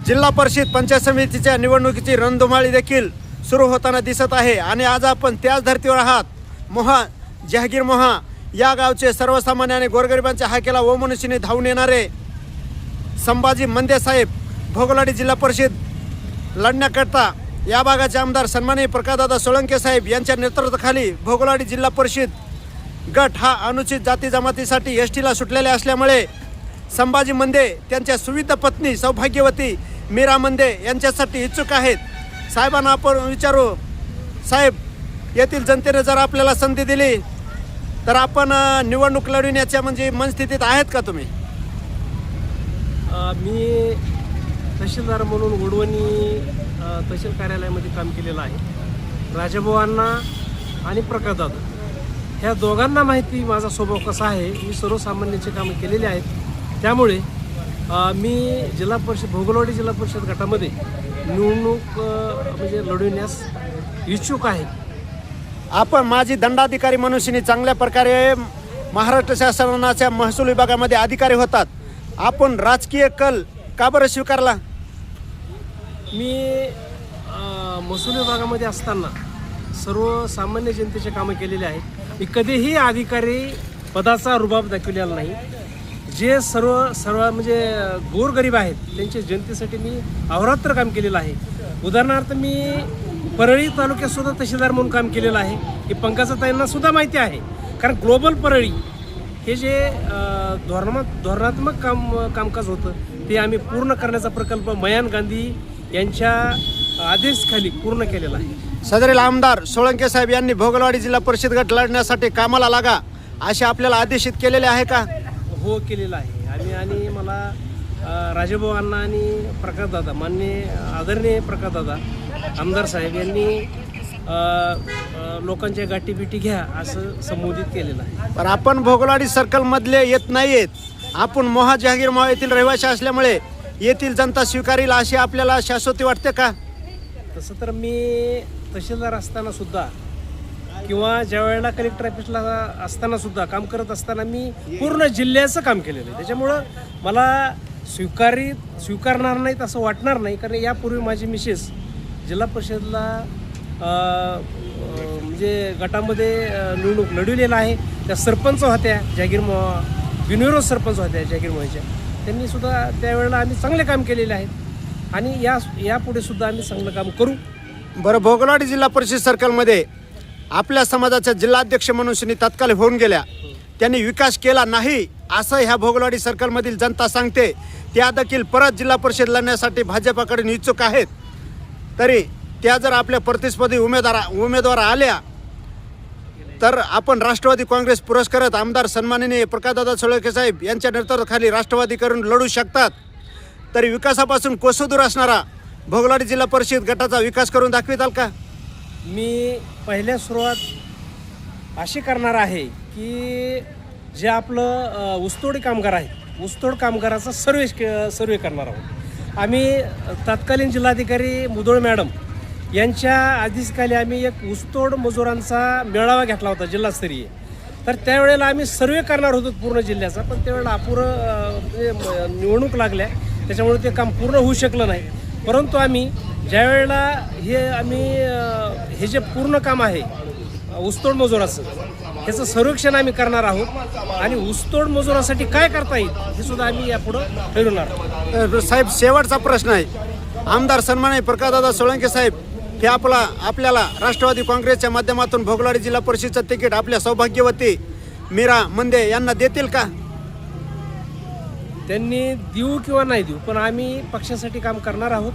जिल्हा परिषद पंचायत समितीच्या निवडणुकीची रणधुमाळी देखील सुरू होताना दिसत आहे आणि आज आपण त्याच धर्तीवर आहात. मोहा जहागीर मोहा या गावचे सर्वसामान्य आणि गोरगरिबांच्या हाकेला ओमनुशीने धावून येणारे संभाजी मंदे साहेब भोगलाडी जिल्हा परिषद लढण्याकरता या भागाचे आमदार सन्माननीय प्रकाशदादा सोळंके साहेब यांच्या नेतृत्वाखाली भोगलाडी जिल्हा परिषद गट हा अनुचित जाती जमातीसाठी एसटीला सुटलेले असल्यामुळे संभाजी मंदे त्यांच्या सुविध पत्नी सौभाग्यवती मीरा मंदे यांच्यासाठी इच्छुक आहेत. साहेबांना आपण विचारू, साहेब येथील जनतेने जर आपल्याला संधी दिली तर आपण निवडणूक लढविण्याच्या म्हणजे मनस्थितीत आहेत का तुम्ही? मी तहसीलदार म्हणून वडवणी तहसील कार्यालयामध्ये काम केलेलं आहे. राजाभाऊंना आणि प्रकाशदादा ह्या दोघांना माहिती माझा स्वभाव कसा आहे. मी सर्वसामान्यांची कामं केलेली आहेत. त्यामुळे मी जिल्हा परिषद भोगलवाडी जिल्हा परिषद गटामध्ये निवडणूक म्हणजे लढविण्यास इच्छुक आहे. आपण माजी दंडाधिकारी मनुष्यनी चांगल्या प्रकारे महाराष्ट्र शासनाच्या महसूल विभागामध्ये अधिकारी होतात. आपण राजकीय कल का बरं स्वीकारला? मी महसूल विभागामध्ये असताना सर्वसामान्य जनतेचे कामं केलेले आहेत. मी कधीही अधिकारी पदाचा रुबाब दाखवलेला नाही. जे सर्व म्हणजे गोरगरीब आहेत त्यांच्या जनतेसाठी मी अहोरात्र काम केलेलं आहे. उदाहरणार्थ मी परळी तालुक्यात सुद्धा तहसीलदार म्हणून काम केलेलं आहे. हे पंकजाताईंना सुद्धा माहिती आहे. कारण ग्लोबल परळी हे जे धोरणात्मक कामकाज होतं ते आम्ही पूर्ण करण्याचा प्रकल्प मयान गांधी यांच्या आदेशाखाली पूर्ण केलेला आहे. सदरील आमदार सोळंके साहेब यांनी भोगलवाडी जिल्हा परिषद गट लढण्यासाठी कामाला लागा असे आपल्याला आदेशित केलेले आहे का? हो, केलेलं आहे आणि मला राजाभाऊंना आणि प्रकाशदादा माननीय आदरणीय प्रकाशदादा आमदार साहेब यांनी लोकांच्या गाठीबिटी घ्या असं संबोधित केलेलं आहे. पण आपण भोगलवाडी सर्कलमधले येत नाहीयेत. आपण मोहा जहागीर मोहा येथील रहिवासी असल्यामुळे येथील जनता स्वीकारेल अशी आपल्याला शाश्वती वाटते का? तसं तर मी तहसीलदार असताना सुद्धा किंवा ज्या वेळेला कलेक्टर ऑफिसला असताना सुद्धा काम करत असताना मी पूर्ण जिल्ह्याचं काम केलेलं आहे. त्याच्यामुळं मला स्वीकारणार नाहीत असं वाटणार नाही. कारण यापूर्वी माझी मिसेस जिल्हा परिषदला म्हणजे गटामध्ये निवडणूक लढविलेला आहे. त्या सरपंच होत्या जहागीर मोहा, बिनविरोध सरपंच होत्या जहागीर मोहाच्या. त्यांनी सुद्धा त्यावेळेला आम्ही चांगले काम केलेले आहेत आणि यापुढे सुद्धा आम्ही चांगलं काम करू. बरं, भोगलवाडी जिल्हा परिषद सर्कलमध्ये आपल्या समाजाच्या जिल्हाध्यक्ष मनुष्यनी तत्काल होऊन गेल्या, त्यांनी विकास केला नाही असं ह्या भोगलवाडी सर्कलमधील जनता सांगते. त्या देखील परत जिल्हा परिषद लढण्यासाठी भाजपाकडे इच्छुक आहेत. तरी त्या जर आपल्या प्रतिस्पर्धी उमेदवार आल्या तर आपण राष्ट्रवादी काँग्रेस पुरस्कृत आमदार सन्माननीय प्रकाशदादा सोळंके साहेब यांच्या नेतृत्वाखाली राष्ट्रवादी करून लढू शकतात. तरी विकासापासून कोसो दूर असणारा भोगलवाडी जिल्हा परिषद गटाचा विकास करून दाखविताल का? मी पहिल्या सुरुवात अशी करणार आहे की जे आपलं ऊसतोडी कामगार आहेत, ऊसतोड कामगाराचा सर्वे करणार आहोत. आम्ही तत्कालीन जिल्हाधिकारी मुदोळ मॅडम यांच्या आदेशाखाली आम्ही एक ऊसतोड मजुरांचा मेळावा घेतला होता जिल्हास्तरीय. तर त्यावेळेला आम्ही सर्वे करणार होतो पूर्ण जिल्ह्याचा, पण त्यावेळेला अपुरं निवडणूक लागल्या त्याच्यामुळे ते काम पूर्ण होऊ शकलं नाही. परंतु आम्ही ज्यावेळेला हे जे पूर्ण काम आहे ऊसतोड मजुराचं ह्याचं सर्वेक्षण आम्ही करणार आहोत आणि ऊसतोड मजुरासाठी काय करता येईल हे सुद्धा आम्ही यापुढं ठरवणार. साहेब, शेवटचा प्रश्न आहे. आमदार सन्माननीय प्रकाशदादा सोळंके साहेब हे आपल्याला राष्ट्रवादी काँग्रेसच्या माध्यमातून भोगलवाडी जिल्हा परिषदचं तिकीट आपल्या सौभाग्यवती मीरा मंदे यांना देतील का? त्यांनी देऊ किंवा नाही देऊ, पण आम्ही पक्षासाठी काम करणार आहोत.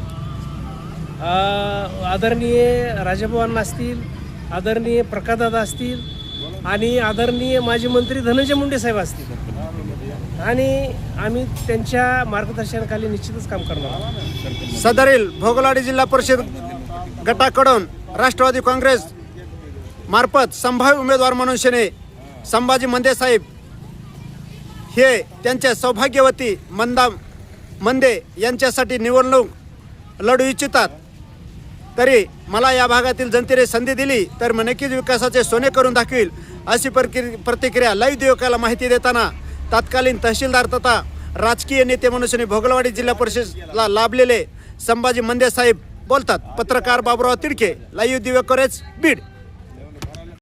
आदरणीय राजाभाऊंना असतील, आदरणीय प्रकाशदादा असतील आणि आदरणीय माजी मंत्री धनंजय मुंडे साहेब असतील आणि आम्ही त्यांच्या मार्गदर्शनाखाली निश्चितच काम करणार आहोत. सदरील भोगलवाडी जिल्हा परिषद गटाकडून राष्ट्रवादी काँग्रेस मार्फत संभाव्य उमेदवार म्हणून संभाजी मंदे साहेब हे त्यांच्या सौभाग्यवती मंदे यांच्यासाठी निवडणूक लढू इच्छितात. तरी मला या भागातील जनतेने संधी दिली तर मी नक्कीच विकासाचे सोने करून दाखवील अशी प्रतिक्रिया लाईव्ह दिवकाला माहिती देताना तत्कालीन तहसीलदार तथा राजकीय नेते म्हणून भोगलवाडी जिल्हा परिषदला लाभलेले संभाजी मंदे साहेब बोलतात. पत्रकार बाबुराव तिडके, लाईव्ह दिव्य कव्हरेज, बीड.